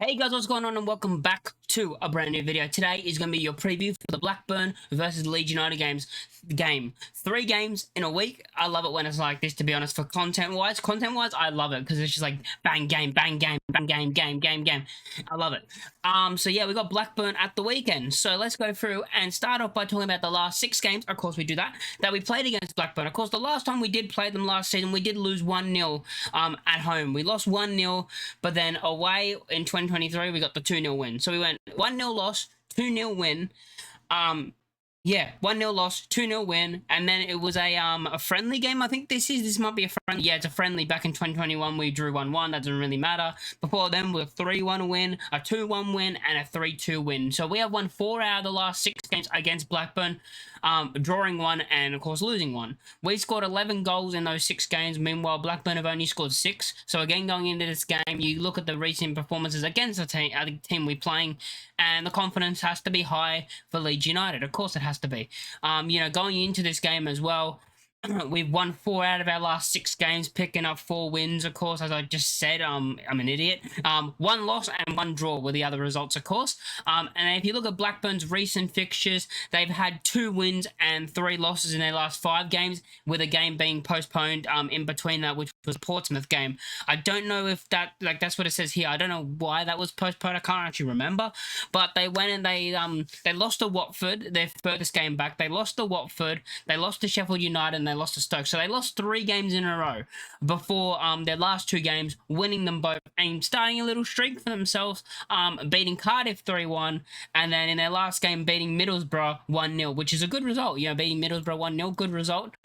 Hey guys, what's going on and welcome back to a brand new video. Today is going to be your preview for the Blackburn versus Leeds United game. 3 games in a week. I love it when it's like this, to be honest. For content-wise, I love it because it's just like bang, game, bang, game, bang, game, game. I love it. So yeah, we got Blackburn at the weekend. So let's go through and start off by talking about the last 6 games. Of course, we do that we played against Blackburn. Of course, the last time we did play them last season, we did lose 1-0 at home. We lost 1-0, but then away in 2023, we got the 2-0 win. So we went 1-0 loss, 2-0 win. Yeah, 1-0 loss, 2-0 win, and then it was a friendly game. I think this might be a friendly. Yeah, it's a friendly. Back in 2021, we drew 1-1. That doesn't really matter. Before then, we were 3-1 win, a 2-1 win, and a 3-2 win. So we have won 4 out of the last 6 games against Blackburn, drawing 1 and of course losing 1. We scored 11 goals in those 6 games. Meanwhile, Blackburn have only scored 6. So again, going into this game, you look at the recent performances against the team we're playing, and the confidence has to be high for Leeds United. Of course, it has to be. Going into this game as well, we've won 4 out of our last 6 games, picking up 4 wins, of course, as I just said. I'm an idiot. 1 loss and 1 draw were the other results, of course. And if you look at Blackburn's recent fixtures, they've had 2 wins and 3 losses in their last 5 games, with a game being postponed in between that, which was the Portsmouth game. I don't know if that's what it says here. I don't know why that was postponed. I can't actually remember. But they went and they lost to Watford, their furthest game back. They lost to Watford. They lost to Sheffield United, and they lost to Stoke. So they lost 3 games in a row before their last 2 games, winning them both and starting a little streak for themselves, beating Cardiff 3-1, and then in their last game beating Middlesbrough 1-0, which is a good result. Beating Middlesbrough 1-0, good result.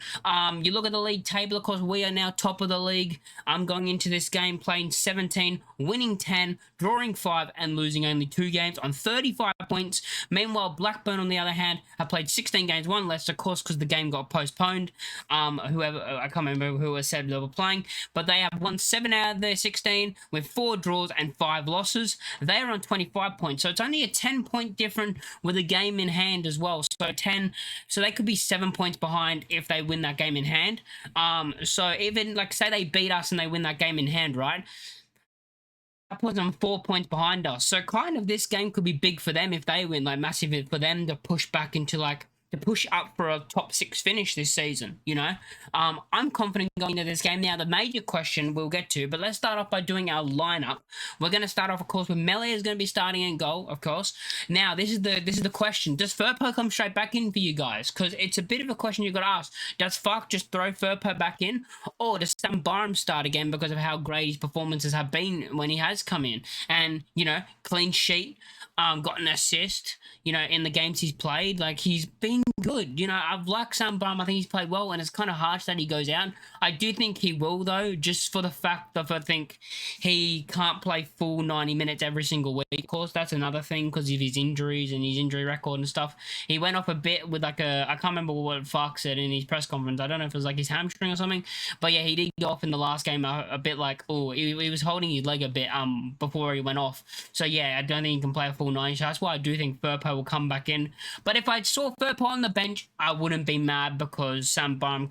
You look at the league table, of course, we are now top of the league. I'm going into this game playing 17, winning 10, drawing 5, and losing only 2 games on 35 points. Meanwhile, Blackburn, on the other hand, have played 16 games, 1 less, of course, because the game got postponed. Whoever, I can't remember who said they were playing, but they have won 7 out of their 16 with 4 draws and 5 losses. They are on 25 points, so it's only a 10-point difference with a game in hand as well. So they could be 7 points behind if they win that game in hand. So even like say they beat us and they win that game in hand, right? That puts them 4 points behind us. So kind of this game could be big for them if they win, like massive for them to push back into to push up for a top 6 finish this season, I'm confident going into this game. Now, the major question we'll get to, but let's start off by doing our lineup. We're going to start off, of course, with Melee is going to be starting in goal, of course. Now, this is the question. Does Firpo come straight back in for you guys? Because it's a bit of a question you've got to ask. Does Fark just throw Firpo back in? Or does Sam Barham start again because of how great his performances have been when he has come in? And, clean sheet, got an assist, in the games he's played. Like, he's been good. I've liked Sam Barham. I think he's played well, and it's kind of harsh that he goes out. I do think he will, though, just for the fact of I think he can't play full 90 minutes every single week. Of course, that's another thing because of his injuries and his injury record and stuff. He went off a bit with I can't remember what Fark said in his press conference. I don't know if it was like his hamstring or something, but yeah, he did go off in the last game a bit like, he was holding his leg a bit before he went off. So yeah, I don't think he can play a full 90. So that's why I do think Firpo will come back in. But if I saw Firpo on the bench, I wouldn't be mad because Sam Barham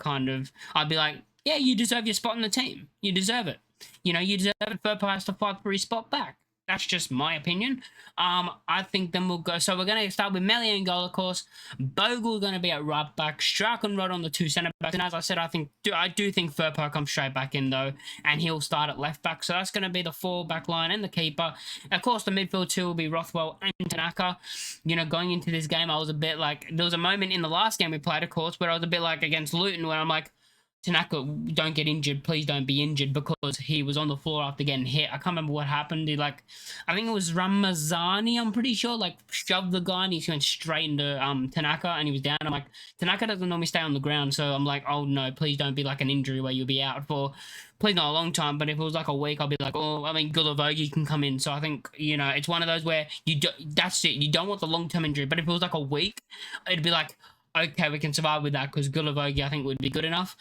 I'd be like, yeah, you deserve your spot in the team. You deserve it. You deserve it. Firpo has to fight for his spot back. That's just my opinion. I think then we'll go. So we're going to start with Melee in goal, of course. Bogle going to be at right back. Strauch and Rod on the 2 centre backs. And as I said, I do think Firpo comes straight back in, though. And he'll start at left back. So that's going to be the 4 back line and the keeper. Of course, the midfield 2 will be Rothwell and Tanaka. Going into this game, I was a bit like... There was a moment in the last game we played, of course, where I was a bit like against Luton, where I'm like, Tanaka, don't get injured. Please don't be injured, because he was on the floor after getting hit. I can't remember what happened. I think it was Ramazani, I'm pretty sure, shoved the guy and he went straight into Tanaka and he was down. I'm like, Tanaka doesn't normally stay on the ground, so I'm like, oh no, please don't be like an injury where you'll be out for, please not a long time, but if it was like a week, I'll be like, Gulavogi can come in. So I think, it's one of those where that's it. You don't want the long-term injury, but if it was like a week, it'd be like, okay, we can survive with that because Gulavogi, I think, would be good enough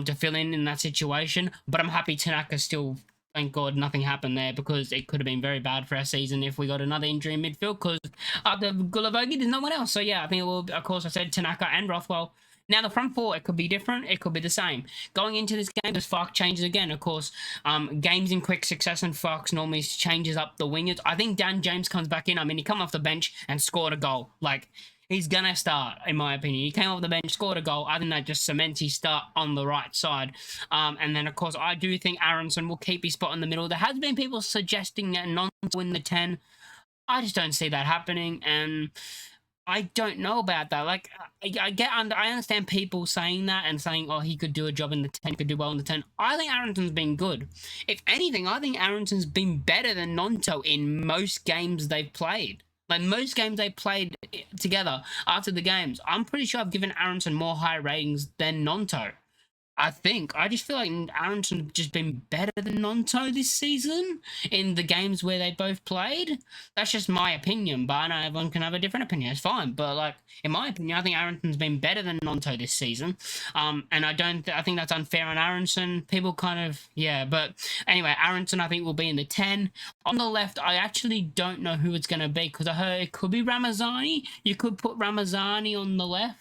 to fill in that situation. But I'm happy Tanaka still, thank God, nothing happened there, because it could have been very bad for our season if we got another injury in midfield, because after Gulavogi, there's no one else. So yeah, I think it will, of course, I said Tanaka and Rothwell Now, the front four, it could be different. It could be the same. Going into this game, this Fark changes again. Of course, games in quick succession, Farks normally changes up the wingers. I think Dan James comes back in. I mean, he come off the bench and scored a goal. Like, he's going to start, in my opinion. He came off the bench, scored a goal. I think that just cements his start on the right side. And then, of course, I do think Aronson will keep his spot in the middle. There has been people suggesting that Nonto win the 10. I just don't see that happening, and I don't know about that. Like, I understand people saying that and saying, oh, he could do a job in the 10, could do well in the 10. I think Aronson's been good. If anything, I think Aronson's been better than Nonto in most games they've played. Like, most games they played together after the games, I'm pretty sure I've given Aronson more high ratings than Nonto. I just feel like Aronson's just been better than Nonto this season in the games where they both played. That's just my opinion, but I know everyone can have a different opinion. It's fine, but like, in my opinion, I think Aronson's been better than Nonto this season. And I think that's unfair on Aronson. People kind of, yeah, but anyway, Aronson I think will be in the 10. On the left, I actually don't know who it's going to be, because I heard it could be Ramazani. You could put Ramazani on the left.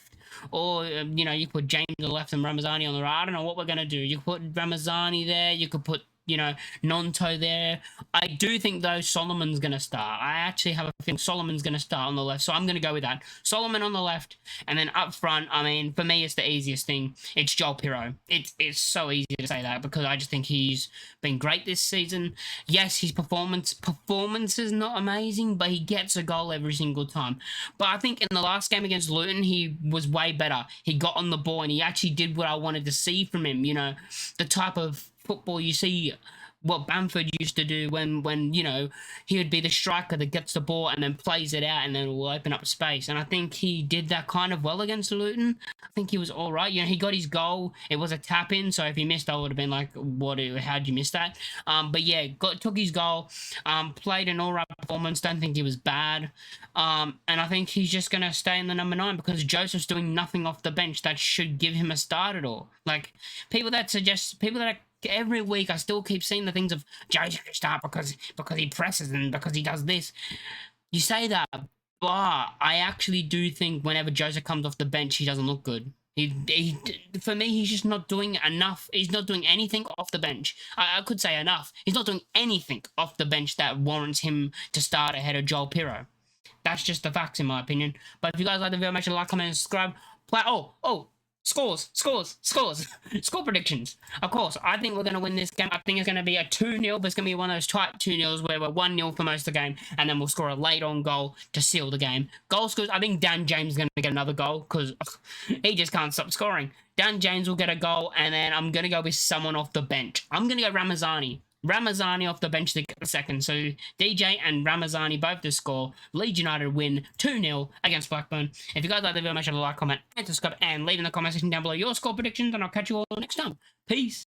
Or, you put James on the left and Ramazani on the right. I don't know what we're going to do. You could put Ramazani there. You could put, Nonto there. I do think, though, Solomon's going to start. I actually have a feeling Solomon's going to start on the left, so I'm going to go with that. Solomon on the left, and then up front, I mean, for me, it's the easiest thing. It's Joel Pirro. It's so easy to say that, because I just think he's been great this season. Yes, his performance is not amazing, but he gets a goal every single time. But I think in the last game against Luton, he was way better. He got on the ball, and he actually did what I wanted to see from him, the type of football you see what Bamford used to do when he would be the striker that gets the ball and then plays it out and then will open up space. And I think he did that kind of well against Luton. I think he was all right. He got his goal. It was a tap in, so if he missed, I would have been like, how'd you miss that? But yeah, took his goal, played an all right performance. Don't think he was bad. And I think he's just going to stay in the number 9, because Joseph's doing nothing off the bench that should give him a start at all. Like, people that every week I still keep seeing the things of Joseph start because he presses and because he does this. You say that, but I actually do think whenever Joseph comes off the bench, he doesn't look good. For me, he's just not doing enough. He's not doing anything off the bench. I could say enough. He's not doing anything off the bench that warrants him to start ahead of Joel Pirro. That's just the facts, in my opinion. But if you guys like the video, make sure to like, comment, and subscribe. Scores. Score predictions. Of course, I think we're going to win this game. I think it's going to be a 2-0, but it's going to be one of those tight 2-0s where we're 1-0 for most of the game, and then we'll score a late-on goal to seal the game. Goal scores, I think Dan James is going to get another goal, because he just can't stop scoring. Dan James will get a goal, and then I'm going to go with someone off the bench. I'm going to go Ramazani. Ramazani off the bench to get the second. So DJ and Ramazani both to score. Leeds United win 2-0 against Blackburn. If you guys like the video, make sure to like, comment, and subscribe, and leave in the comment section down below your score predictions, and I'll catch you all next time. Peace.